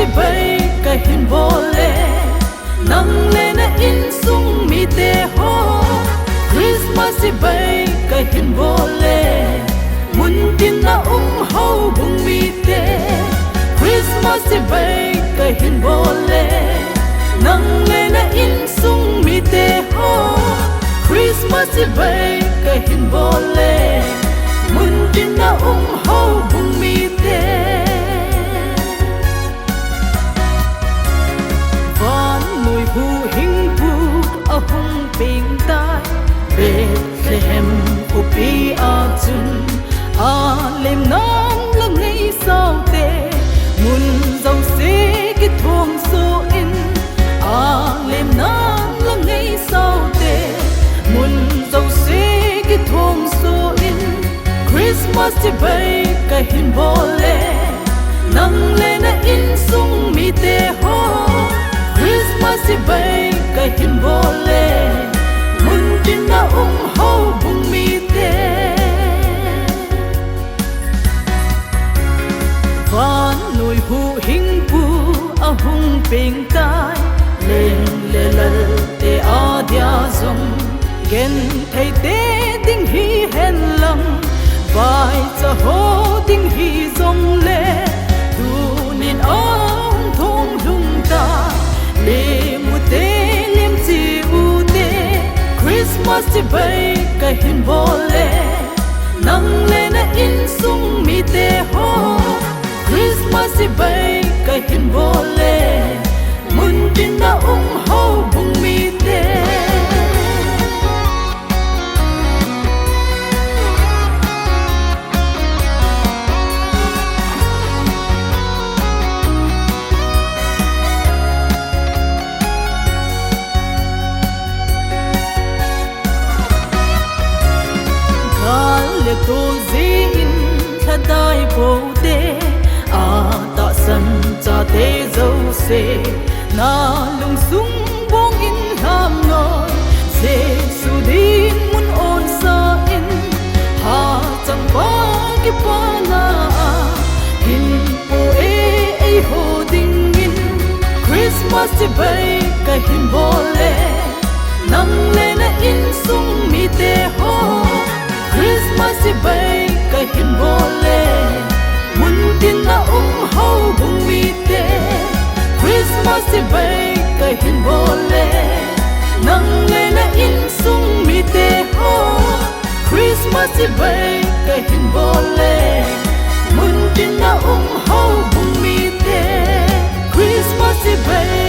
si bay ka hin bole nang le na in sung mi te ho Christmas si bay ka hin bole mun tin na ho bung mi te Christmas si bay ka hin bole nang le na in sung mi te ho Christmas si bay ka hin bole mun tin na ho bung mi te van mùi hu hing pu a hung ping tai Bethlehem upi a chun a lem nam la ngei sao te mun dâu se ki thuông so in a lem nam la ngei sao te mun dâu se ki thuông so in Christmas ti bay ka hin bole nang le na in sung mi te ho Christmas ti bay ka hin bole mun tin na ho bung mi te van nuôi hu hing pu a hung ping tai lên le lal te a dia zong gen thei te ding hi hen lam vai cha ho ding hi zong le tu nin ong thong lung ta le mu te lim chi u te Christmas ti bay ka hin bole nang le na in sung mi te ho Christmas ti bay ka hin bole mun tin na ho bung mi te le to zin thadai po te a ta san cha te zo se na lung sung bong in ham noi se su din mun on sa in ha chang pa ki pa na hin po e ho ding in Christmas ti bay ka hin bole nang le na in sung mi te ho Christmas si bay ka hin bole mun tin na ho bung mi te Christmas si bay ka hin bole nang le na in sung mi te ho Christmas si bay ka hin bole mun tin na ho bung mi te Christmas si bay